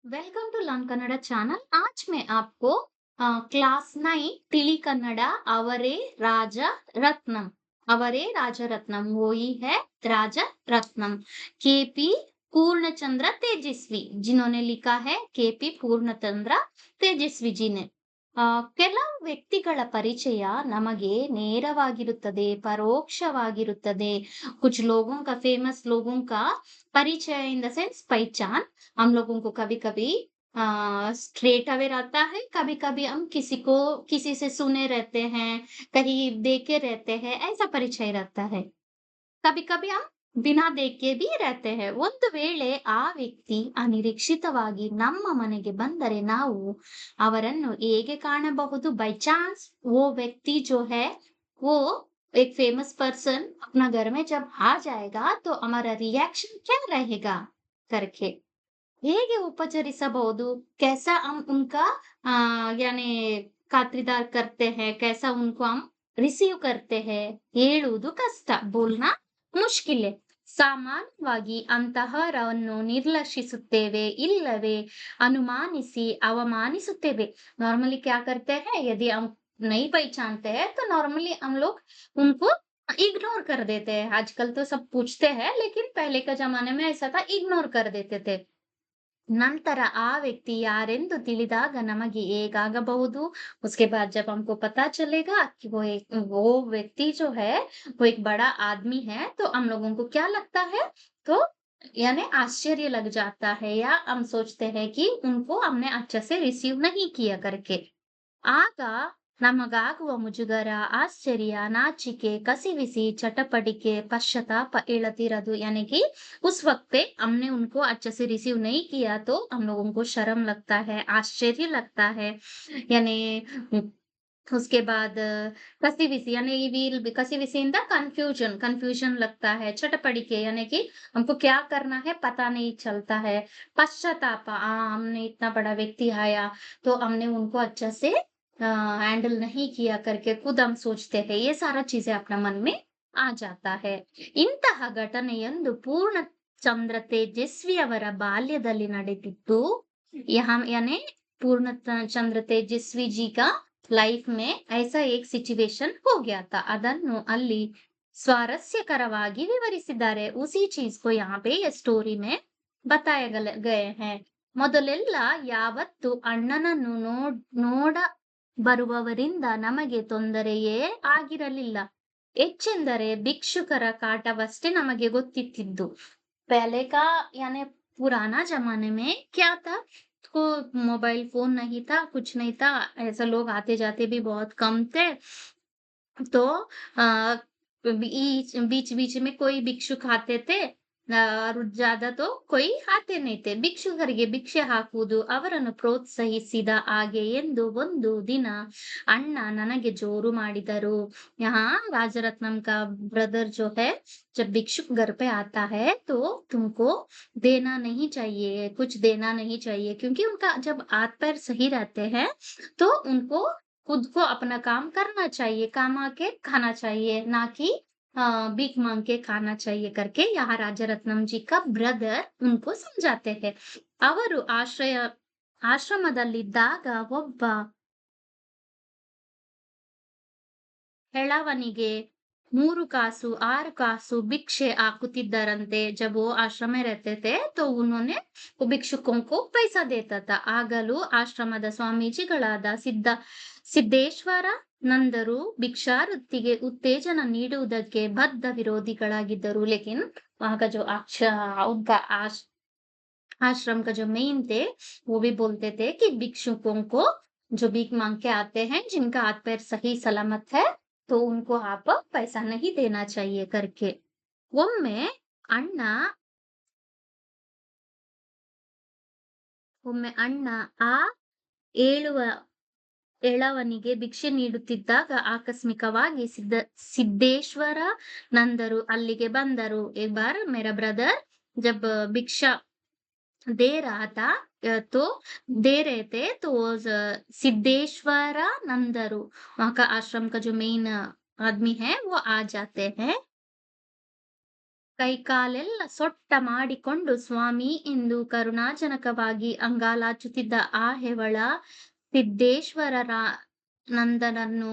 Welcome to learn Kannada channel. आज मैं आपको क्लास 9 तिली कन्नड़ा अवरे राजा रत्नम अवरे राजा रत्नम वो ही है राजा रत्नम केपी पूर्णचंद्र तेजस्वी जिन्होंने लिखा है केपी पूर्णचंद्र तेजस्वी जी ने ಕೆಲವು ವ್ಯಕ್ತಿಗಳ ಪರಿಚಯ ನಮಗೆ ನೇರವಾಗಿರುತ್ತದೆ ಪರೋಕ್ಷವಾಗಿರುತ್ತದೆ कुछ लोगों का फेमस लोगों का परिचय इन द सेंस पहचान हम लोगों को कभी-कभी स्ट्रेट अवे रहता है, कभी-कभी हम किसी से सुने रहते हैं, कहीं देखे रहते हैं, ऐसा परिचय रहता है। कभी-कभी हम बिना देखे भी रहते हैं. ಒಂದು ವೇಳೆ ಆ ವ್ಯಕ್ತಿ ಅನಿರೀಕ್ಷಿತವಾಗಿ ನಮ್ಮ ಮನೆಗೆ ಬಂದರೆ ನಾವು ಅವರನ್ನು ಹೇಗೆ ಕಾಣಬಹುದು? बाय चांस वो व्यक्ति जो है, वो एक फेमस पर्सन अपना घर में जब आ जाएगा, तो हमारा रिएक्शन क्या रहेगा? करके ಹೇಗೆ ಉಪಚರಿಸಬಹುದು? कैसा हम उनका यानी खातिरदार करते हैं, कैसा उनको हम रिसीव करते हैं ಹೇಳುವುದು ಕಷ್ಟ. बोलना मुश्किल है. ಸಾಮಾನ್ಯವಾಗಿ ಅಂತಹವರನ್ನು ನಿರ್ಲಕ್ಷಿಸುತ್ತೇವೆ, ಇಲ್ಲವೇ ಅನುಮಾನಿಸಿ ಅವಮಾನಿಸುತ್ತೇವೆ. नॉर्मली क्या करते हैं, यदि हम नहीं पहचानते हैं तो नॉर्मली हम लोग उनको इग्नोर कर देते हैं. आजकल तो सब पूछते हैं, लेकिन पहले के जमाने में ऐसा था, इग्नोर कर देते थे. ನಂತರ ಆ ವ್ಯಕ್ತಿ ಯಾರೆಂದು ತಿಳಿದಾಗ ನಮಗೆ ಹೇಗಾಗಬಹುದು? उसके बाद जब हमको पता चलेगा कि वो व्यक्ति जो है, वो एक बड़ा आदमी है, तो हम लोगों को क्या लगता है? तो यानी आश्चर्य लग जाता है या हम सोचते हैं कि उनको हमने अच्छे से रिसीव नहीं किया करके. ಆಗ ನಮಗಾಗುವ ಮುಜುಗರ, ಆಶ್ಚರ್ಯ, नाचिके, कसीविसी, चटपटिके, पश्चाताप इळतिरದು. यानी कि उस वक़्त पे हमने उनको अच्छे से रिसीव नहीं किया तो हम लोगों को शर्म लगता है, आश्चर्य लगता है. यानी उसके बाद कसीविसी यानी विल बी कसीविसीಯಿಂದ कन्फ्यूजन लगता है. चटपटिके यानी कि हमको क्या करना है पता नहीं चलता है. पश्चाताप हमने इतना बड़ा व्यक्ति आया तो हमने उनको अच्छा से हैंडल नहीं किया करके खुद हम सोचते हैं. ये सारा चीजें अपना मन में आ जाता है. ಇಂತಹ ಘಟನೆಯೊಂದು ಪೂರ್ಣಚಂದ್ರ ತೇಜಸ್ವಿಯವರ ಬಾಲ್ಯದಲ್ಲಿ ನಡೆದಿದ್ದು. यहाँ यानी पूर्ण चंद्र तेजस्वी जी का लाइफ में ऐसा एक सिचुएशन हो गया था. ಅದನ್ನು ಅಲ್ಲಿ ಸ್ವಾರಸ್ಯಕರವಾಗಿ ವಿವರಿಸಿದ್ದಾರೆ. उसी चीज को यहाँ पे ये स्टोरी में बताए गए हैं. ಮೊದಲೆಲ್ಲ ಯಾವತ್ತು ಅಣ್ಣನನ್ನು ನೋಡ ಬರುವವರಿಂದ ನಮಗೆ ತೊಂದರೆಯೇ ಆಗಿರಲಿಲ್ಲ. ಹೆಚ್ಚೆಂದರೆ ಭಿಕ್ಷುಕರ ಕಾಟವಷ್ಟೇ ನಮಗೆ ಗೊತ್ತಿತ್ತಿದ್ದು. पहले का यानी पुराना जमाने में क्या था, तो मोबाइल फोन नहीं था, कुछ नहीं था, ऐसा लोग आते जाते भी बहुत कम थे. तो बीच बीच में कोई भिक्षुक आते थे. और ज्यादा तो कोई आते नहीं थे. ಭಿಕ್ಷುಕರಿಗೆ ಭಿಕ್ಷೆ ಹಾಕುವುದು, ಅವರನ್ನು ಪ್ರೋತ್ಸಾಹಿಸಿದ ಹಾಗೆ ಎಂದು ಒಂದು ದಿನ ಅಣ್ಣ ನನಗೆ ಜೋರು ಮಾಡಿದರು. यहाँ राजरत्नम का ब्रदर जो है, जब भिक्षुक घर पे आता है तो तुमको देना नहीं चाहिए, कुछ देना नहीं चाहिए, क्योंकि उनका जब हाथ पैर सही रहते हैं तो उनको खुद को अपना काम करना चाहिए, कमा के खाना चाहिए, ना कि भीख मांग के खाना चाहिए करके यहाँ राजरत्नम जी का ब्रदर उनको समझाते हैं. ಅವರು ಆಶ್ರಮದಲ್ಲಿದ್ದಾಗ ಒಬ್ಬ ಹೆಳವನಿಗೆ 3 ಕಾಸು 6 ಕಾಸು भिक्षे हाकुತ್ತಿದ್ದರಂತೆ. जब वो आश्रम में रहते थे तो उन्होंने वो भिक्षुकों को पैसा देता था. ಆಗಲೂ ಆಶ್ರಮದ ಸ್ವಾಮೀಜಿಗಳಾದ ಸಿದ್ದೇಶ್ವರ ನಂದರು ಭಿಕ್ಷಾವೃತ್ತಿಗೆ ಉತ್ತೇಜನ ನೀಡುವುದಕ್ಕೆ ಬದ್ಧ ವಿರೋಧಿಗಳಾಗಿದ್ದರು. लेकिन वहाँ का जो उनका आश्रम का जो मेन थे, वो भी बोलते थे कि भिक्षुकों को जो भीख मांग के आते हैं, जिनका हाथ पैर सही सलामत है, तो उनको आप पैसा नहीं देना चाहिए करके. ಒಮ್ಮೆ ಅಣ್ಣ ಆ ಏಳುವ ಎಳವನಿಗೆ ಭಿಕ್ಷೆ ನೀಡುತ್ತಿದ್ದಾಗ ಆಕಸ್ಮಿಕವಾಗಿ ಸಿದ್ದೇಶ್ವರ ನಂದರು ಅಲ್ಲಿಗೆ ಬಂದರು. एक बार मेरा ब्रदर जब भिक्षा दे रहा था, तो दे रहे थे तो सिद्धेश्वर नंदरू, वहाँ का आश्रम का जो मेन आदमी है, वो आ जाते हैं. ಕೈಕಾಲೆಲ್ಲ ಸೊಟ್ಟ ಮಾಡಿಕೊಂಡು ಸ್ವಾಮಿ ಎಂದು ಕರುಣಾಜನಕವಾಗಿ ಅಂಗಾಲಾಚುತ್ತಿದ್ದ ಆ ಹೆವಳ ಸಿದ್ದೇಶ್ವರರ ನಂದನನ್ನು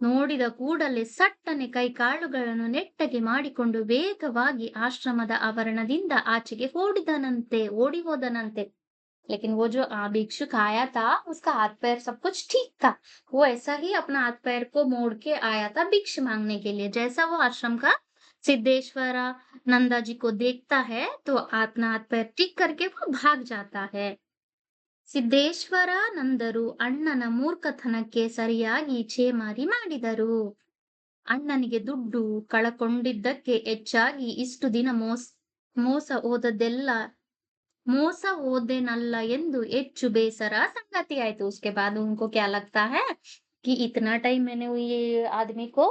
ನೋಡಿದ ಕೂಡಲೇ ಸಟ್ಟನೆ ಕೈಕಾಲುಗಳನ್ನು ನೆಟ್ಟಗೆ ಮಾಡಿಕೊಂಡು ವೇಗವಾಗಿ ಆಶ್ರಮದ ಆವರಣದಿಂದ ಆಚೆಗೆ ಓಡಿ ಹೋದನಂತೆ। लेकिन वो जो भिक्षुक आया था, उसका हाथ पैर सब कुछ ठीक था। वो ऐसा ही अपना हाथ पैर को मोड़ के आया था भिक्षा मांगने के लिए। जैसा वो आश्रम का सिद्धेश्वरा नंदा जी को देखता है, तो अपना हाथ पैर ठीक करके वो भाग जाता है। ಸಿದ್ದೇಶ್ವರಾನಂದರು ಅಣ್ಣನ ಮೂರ್ಖತನಕ್ಕೆ ಸರಿಯಾಗಿ ಛೇಮಾರಿ ಮಾಡಿದರು. ಅಣ್ಣನಿಗೆ ದುಡ್ಡು ಕಳಕೊಂಡಿದ್ದಕ್ಕೆ ಹೆಚ್ಚಾಗಿ ಇಷ್ಟು ದಿನ ಮೋಸ ಹೋದದ್ದೆಲ್ಲ ಮೋಸ ಹೋದೆನಲ್ಲ ಎಂದು ಹೆಚ್ಚು ಬೇಸರ संगति आयतु। उसके बाद उनको क्या लगता है कि इतना टाइम मैंने ये आदमी को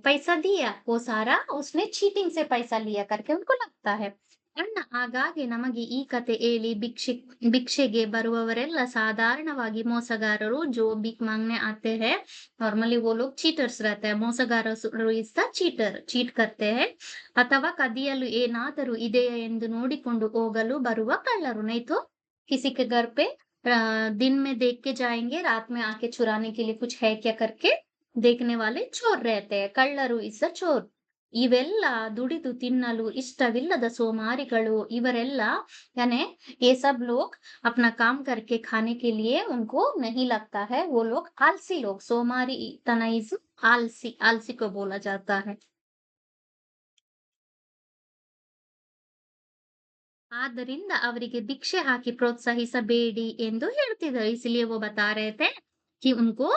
पैसा दिया, वो सारा उसने चीटिंग से पैसा लिया करके उनको लगता है। ಅಣ್ಣ ಆಗಾಗ್ಗೆ ನಮಗೆ ಈ ಕತೆ ಹೇಳಿ ಭಿಕ್ಷೆಗೆ ಬರುವವರೆಲ್ಲ ಸಾಧಾರಣವಾಗಿ ಮೋಸಗಾರರು ಜೋ ಭಿಕ್ ಮಾಂಗ್ನೆ ಆತೆ ಹೈ। ನಾರ್ಮಲಿ वो लोग चीटर्स रहते हैं। ಮೋಸಗಾರರು ಇಸ್ ದ ಚೀಟ್ करते हैं। ಅಥವಾ ಕದಿಯಲು ಏನಾದರೂ ಇದೆಯಾ ಎಂದು ನೋಡಿಕೊಂಡು ಹೋಗಲು ಬರುವ ಕಳ್ಳರು। नहीं तो किसी के घर पे दिन में देख के जाएंगे, रात में आके चुराने के लिए कुछ है क्या करके देखने वाले चोर रहते हैं। ಕಳ್ಳರು ಇಸ್ ದ ಚೋರ್। ಇವೆಲ್ಲ ದುಡಿದು ತಿನ್ನಲು ಇಷ್ಟವಿಲ್ಲದ ಸೋಮಾರಿಗಳು ಇವರೆಲ್ಲ, यानी ये सब लोग अपना काम करके खाने के लिए उनको नहीं लगता है, वो लोग आलसी लोग। सोमारी तनाइज आलसी को बोला जाता है। ಆದ್ದರಿಂದ ಅವರಿಗೆ ಭಿಕ್ಷೆ ಹಾಕಿ ಪ್ರೋತ್ಸಾಹಿಸಬೇಡಿ ಎಂದು ಹೇಳ್ತಿದ್ದಾರೆ। इसलिए वो बता रहे थे कि उनको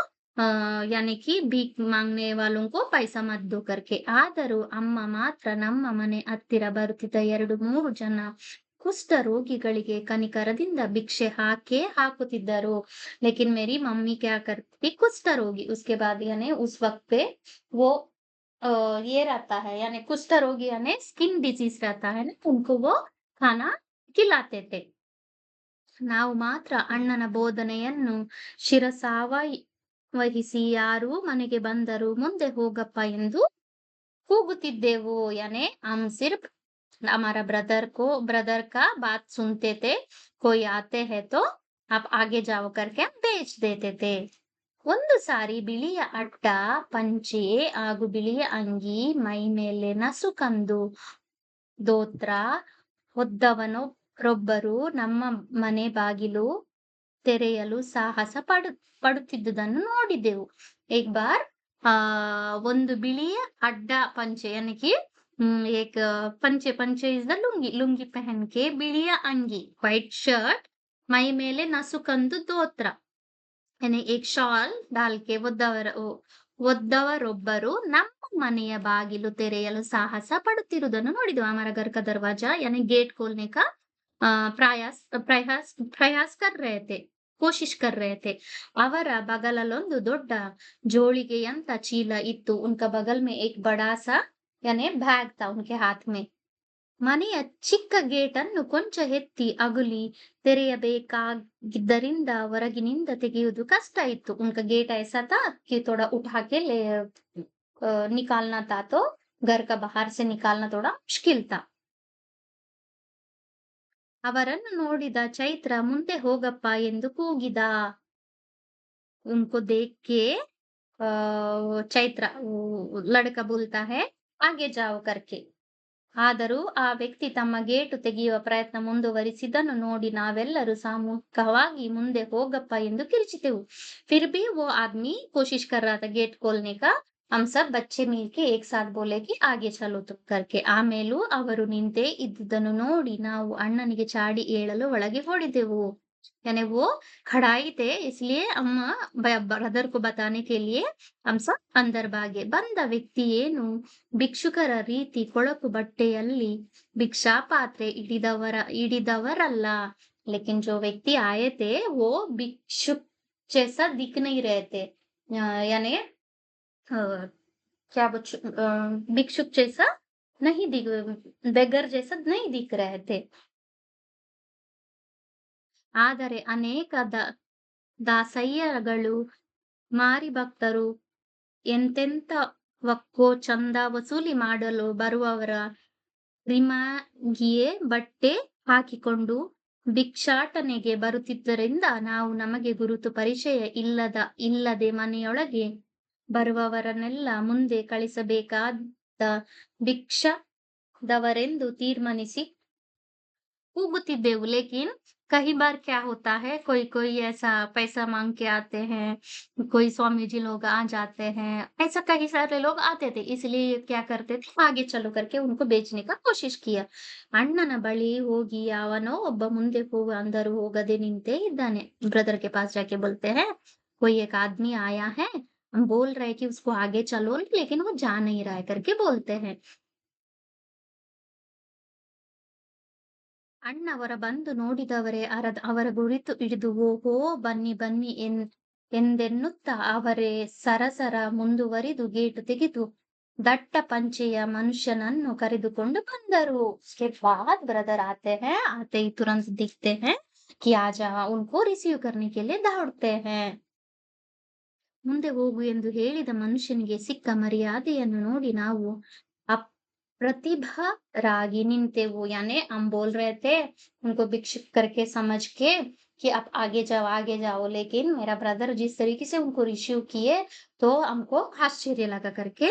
यानी कि भीख मांगने वालों को पैसा मत दो करके। ಆದರೂ ಅಮ್ಮ ಮಾತ್ರ ನಮ್ಮ ಮನೆ ಹತ್ತಿರ ಬರುತ್ತಿದ್ದ 2-3 ಜನ ಕುಷ್ಠ ರೋಗಿಗಳಿಗೆ ಕನಿಕರದಿಂದ ಭಿಕ್ಷೆ ಹಾಕುತ್ತಿದ್ದರು। लेकिन मेरी मम्मी क्या करती थी, कुष्ठ रोगी उसके बाद यानी उस वक्त पे वो ये रहता है, यानी कुष्ठ रोगी यानी स्किन डिजीज रहता है ना, उनको वो खाना खिलाते थे। ನಾವು ಮಾತ್ರ ಅಣ್ಣನ ಬೋಧನೆಯನ್ನು ವಹಿಸಿ ಯಾರು ಮನೆಗೆ ಬಂದರೂ ಮುಂದೆ ಹೋಗಪ್ಪ ಎಂದು ಕೂಗುತ್ತಿದ್ದೆವು। यानी हम सिर्फ हमारा ब्रदर का बात सुनते थे। कोई आते हैं तो आप आगे जाओ करके हम भेज देते थे। ಒಂದು ಸಾರಿ ಬಿಳಿಯ ಅಡ್ಡ ಪಂಚೆ ಹಾಗೂ ಬಿಳಿಯ ಅಂಗಿ, ಮೈ ಮೇಲೆ ನಸುಕಂದು ದೋತ್ರ ಹೊದ್ದವನೊಬ್ಬರು ನಮ್ಮ ಮನೆ ಬಾಗಿಲು ತೆರೆಯಲು ಸಾಹಸ ಪಡುತ್ತಿದ್ದುದನ್ನು ನೋಡಿದೆವು। एक बार ಒಂದು ಬಿಳಿಯ ಅಡ್ಡ ಪಂಚೆ यानी कि एक पंचे इज द लुंगी पहन के बिलिया अंगी व्हाइट शर्ट, मई मेले नसुकंदु दोत्र यानी एक शॉल डाल के ಒದ್ದವರೊಬ್ಬರು ನಮ್ಮ ಮನೆಯ ಬಾಗಿಲು ತೆರೆಯಲು ಸಾಹಸ ಪಡುತ್ತಿರುವುದನ್ನು ನೋಡಿದೆವು। हमारा घर का दरवाजा यानी गेट खोलने का प्रयास कर रहे थे, कोशिश कर रहे थे। ಅವರ ಬಗಲಲ್ಲೊಂದು ದೊಡ್ಡ ಜೋಳಿಗೆಯಂತ ಚೀಲ ಇತ್ತು। उनका बगल में एक बड़ा सा यानी बैग था उनके हाथ में। ಮನೆಯ ಚಿಕ್ಕ ಗೇಟನ್ನು ಕೊಂಚ ಎತ್ತಿ ಅಗುಲಿ ತೆರೆಯಬೇಕಾಗಿದ್ದರಿಂದ ಹೊರಗಿನಿಂದ ತೆಗೆಯುವುದು ಕಷ್ಟ ಇತ್ತು। उनका गेट ऐसा था कि थोड़ा उठा के निकालना था, तो घर का बाहर से निकालना थोड़ा मुश्किल था। ಅವರನ್ನು ನೋಡಿದ ಚೈತ್ರ ಮುಂದೆ ಹೋಗಪ್ಪ ಎಂದು ಕೂಗಿದ। उनको देख के चैत्र लड़का बोलता है आगे जाओ करके। ಆದರೂ ಆ ವ್ಯಕ್ತಿ ತಮ್ಮ ಗೇಟು ತೆಗೆಯುವ ಪ್ರಯತ್ನ ಮುಂದುವರಿಸಿದ್ದನ್ನು ನೋಡಿ ನಾವೆಲ್ಲರೂ ಸಾಮೂಹಿಕವಾಗಿ ಮುಂದೆ ಹೋಗಪ್ಪ ಎಂದು ಕಿರಿಚಿದೆವು। फिर भी वो आदमी कोशिश कर रहा था गेट खोलने का। हम सब बच्चे मिलके एक साथ बोले कि आगे चलो तुम करके। ಆಮೇಲೂ ಅವರು ನಿಂತೇ ಇದ್ದುದನ್ನು ನೋಡಿ ನಾವು ಅಣ್ಣನಿಗೆ ಚಾಡಿ ಏಳಲು ಒಳಗೆ ಹೊಡೆದೆವು। यानी वो खड़ा ही थे, इसलिए हम ब्रदर को बताने के लिए हम सब अंदर भागे। ಬಂದ ವ್ಯಕ್ತಿ ಏನು ಭಿಕ್ಷುಕರ ರೀತಿ ಕೊಳಕು ಬಟ್ಟೆಯಲ್ಲಿ ಭಿಕ್ಷಾ ಪಾತ್ರೆ ಹಿಡಿದವರಲ್ಲ। लेकिन जो व्यक्ति आए थे वो भिक्षुक जैसा दिख नहीं रहे थे, यानी भिक्षुक जैसा नहीं दिख बेगर जैसा नहीं दिख रहे थे। ಆದರೆ ಅನೇಕ ದಾಸಯ್ಯಗಳು ಮಾರಿ ಭಕ್ತರು ಎಂತೆಂಥವಕ್ಕೋ ಚಂದ ವಸೂಲಿ ಮಾಡಲು ಬರುವವರ ರಿಮಾಗಿಯೇ ಬಟ್ಟೆ ಹಾಕಿಕೊಂಡು ಭಿಕ್ಷಾಟನೆಗೆ ಬರುತ್ತಿದ್ದರಿಂದ ನಾವು ನಮಗೆ ಗುರುತು ಪರಿಚಯ ಇಲ್ಲದೆ ಮನೆಯೊಳಗೆ ಬರುವವರನ್ನೆಲ್ಲ ಮುಂದೆ ಕಳಿಸಬೇಕಾದ ಭಿಕ್ಷದವರೆಂದು ತೀರ್ಮಾನಿಸಿ ಕೂಗುತ್ತಿದ್ದೆವು. लेकिन कई बार क्या होता है, कोई कोई ऐसा पैसा मांग के आते हैं, कोई स्वामी जी लोग आ जाते हैं, ऐसा कई सारे लोग आते थे, इसलिए क्या करते थे, आगे चलो करके उनको बेचने का कोशिश किया. ಅಣ್ಣನ ಬಳಿ ಹೋಗಿ ಅವನೋ ಒಬ್ಬ ಮುಂದೆ अंदर ಹೋಗದೆ ನಿಂತೇ ಇದ್ದಾನೆ. ब्रदर के पास जाके बोलते हैं, कोई एक आदमी आया है, हम बोल रहे हैं कि उसको आगे चलो, लेकिन वो जा नहीं रहा है करके बोलते हैं. ಅಣ್ಣವರ ಬಂದು ನೋಡಿದವರೇ ಅವರ ಗುರಿತು ಹಿಡಿದು ಓಹೋ ಬನ್ನಿ ಬನ್ನಿ ಎಂದೆನ್ನುತ್ತಾ ಅವರೇ ಸರಸರ ಮುಂದುವರಿದು ಗೇಟು ತೆಗೆದು ದಟ್ಟ ಪಂಚೆಯ ಮನುಷ್ಯನನ್ನು ಕರೆದುಕೊಂಡು ಬಂದರು. उसके बाद ब्रदर आते हैं, आते ही तुरंत दिखते हैं कि आजा, उनको रिसीव करने के लिए दौड़ते हैं. ಮುಂದೆ ಹೋಗು ಎಂದು ಹೇಳಿದ ಮನುಷ್ಯನಿಗೆ ಸಿಕ್ಕ ಮರ್ಯಾದೆಯನ್ನು ನೋಡಿ ನಾವು प्रतिभा निंतेवु, यानी हम बोल रहे थे उनको भिक्षुक करके समझ के कि आप आगे जाओ, लेकिन मेरा ब्रदर जिस तरीके से उनको रिसीव किए तो हमको आश्चर्य लगा करके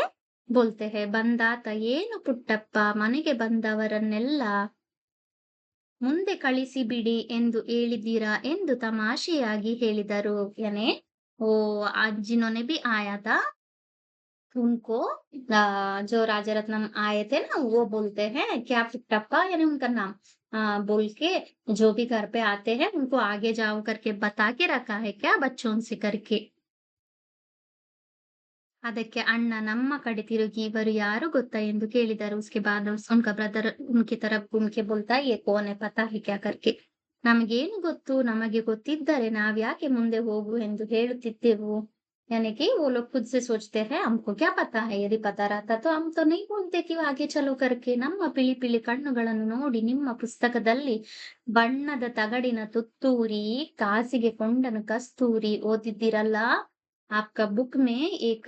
बोलते हैं. ಬಂದಾತ ಏನು ಪುಟ್ಟಪ್ಪ, ಮನೆಗೆ ಬಂದವರನ್ನೆಲ್ಲ ಮುಂದೆ ಕಳಿಸಿ ಬಿಡಿ ಎಂದು ಹೇಳಿದ್ದೀರಾ ಎಂದು ತಮಾಷೆಯಾಗಿ ಹೇಳಿದರು. यानी वो आज जिन्होंने भी आया था उनको जो राजा रत्नम आए थे ना, वो बोलते हैं क्या पुट्टप्पा, यानी उनका नाम बोल के जो भी घर पे आते हैं उनको आगे जाओ करके बता के रखा है क्या बच्चों से करके. ಅದಕ್ಕೆ ಅಣ್ಣ ನಮ್ಮ ಕಡೆ ತಿರುಗಿ ಇವರು ಯಾರು ಗೊತ್ತಾ ಎಂದು ಕೇಳಿದರು. उसके बाद उनका ब्रदर उनकी तरफ घूम के बोलता है, ये कौन है पता है क्या करके. ನಮಗೇನು ಗೊತ್ತು, ನಮಗೆ ಗೊತ್ತಿದ್ದರೆ ನಾವ್ಯಾಕೆ ಮುಂದೆ ಹೋಗು ಎಂದು ಹೇಳುತ್ತಿದ್ದೆವು. यानी कि वो लोग खुद से सोचते हैं, हमको क्या पता है, यदि पता रहता तो हम तो नहीं बोलते कि आगे चलो करके. ನಮ್ಮ ಪಿಳಿ ಪಿಳಿ ಕಣ್ಣುಗಳನ್ನು ನೋಡಿ ನಿಮ್ಮ ಪುಸ್ತಕದಲ್ಲಿ ಬಣ್ಣದ ತಗಡಿನ ತುತ್ತೂರಿ ಕಾಸಿಗೆ ಕೊಂಡನು ಕಸ್ತೂರಿ ಓದಿದ್ದೀರಲ್ಲ. आपका बुक में एक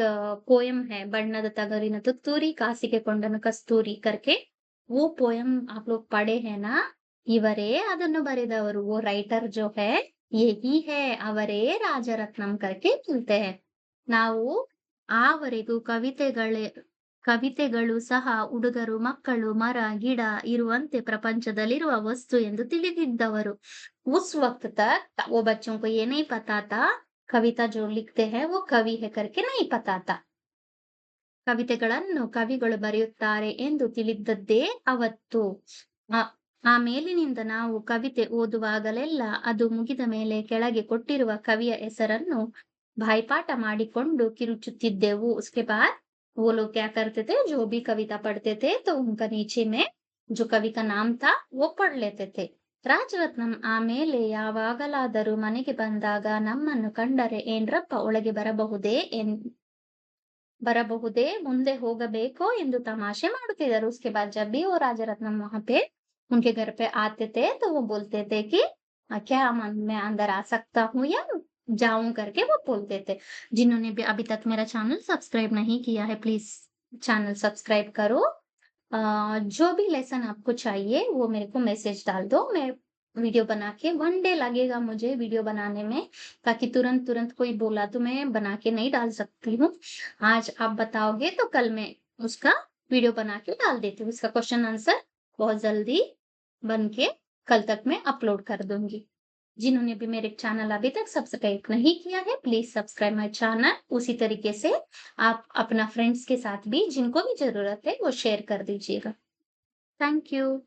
पोयम है, बಣ್ಣದ ತಗಡಿನ ತುತ್ತೂರಿ ಕಾಸಿಗೆ ಕೊಂಡನು ಕಸ್ತೂರಿ करके. वो पोयम आप लोग पढ़े हैं ना, ಇವರೇ ಅದನ್ನು ಬರೆದವರು. वो राइटर जो है यही है, ಅವರೇ ರಾಜರತ್ನಂ करके बोलते हैं. ನಾವು ಆವರೆಗೂ ಕವಿತೆಗಳು ಸಹ ಹುಡುಗರು ಮಕ್ಕಳು ಮರ ಗಿಡ ಇರುವಂತೆ ಪ್ರಪಂಚದಲ್ಲಿರುವ ವಸ್ತು ಎಂದು ತಿಳಿದಿದ್ದವರು. उस वक्त तक वो बच्चों को ये नहीं पता था कविता जो लिखते हैं वो कवि है करके नहीं पता था. ಕವಿತೆಗಳನ್ನು ಕವಿಗಳು ಬರೆಯುತ್ತಾರೆ ಎಂದು ತಿಳಿದದ್ದೇ ಅವತ್ತು. ಆ ಮೇಲಿನಿಂದ ನಾವು ಕವಿತೆ ಓದುವಾಗಲೆಲ್ಲ ಅದು ಮುಗಿದ ಮೇಲೆ ಕೆಳಗೆ ಕೊಟ್ಟಿರುವ ಕವಿಯ ಹೆಸರನ್ನು ಬಾಯ್ಪಾಠ ಮಾಡಿಕೊಂಡು ಕಿರುಚುತ್ತಿದ್ದೆವು. उसके बाद वो लोग क्या करते थे, जो भी कविता पढ़ते थे तो उनका नीचे में जो कवि का नाम था वो पढ़ लेते थे. ರಾಜರತ್ನಂ ಆಮೇಲೆ ಯಾವಾಗಲಾದರೂ ಮನೆಗೆ ಬಂದಾಗ ನಮ್ಮನ್ನು ಕಂಡರೆ, ಏನ್ರಪ್ಪ ಒಳಗೆ ಬರಬಹುದೇ, ಮುಂದೆ ಹೋಗಬೇಕೋ ಎಂದು ತಮಾಷೆ ಮಾಡುತ್ತಿದ್ದರು. उसके बाद जब भी वो राजारत्नम वहां पे उनके घर पे आते थे तो वो बोलते थे कि क्या मैं अंदर आ सकता हूँ या जाऊं करके वो बोलते थे. जिन्होंने भी अभी तक मेरा चैनल सब्सक्राइब नहीं किया है, प्लीज चैनल सब्सक्राइब करो. जो भी लेसन आपको चाहिए वो मेरे को मैसेज डाल दो, मैं वीडियो बना के 1 डे लगेगा मुझे वीडियो बनाने में, ताकि तुरंत कोई बोला तो मैं बना के नहीं डाल सकती हूँ. आज आप बताओगे तो कल मैं उसका वीडियो बना के डाल देती हूँ. उसका क्वेश्चन आंसर बहुत जल्दी बन के कल तक मैं अपलोड कर दूंगी. जिन्होंने भी मेरे चैनल अभी तक सब्सक्राइब नहीं किया है, प्लीज सब्सक्राइब माय चैनल. उसी तरीके से आप अपना फ्रेंड्स के साथ भी जिनको भी जरूरत है वो शेयर कर दीजिएगा. Thank you.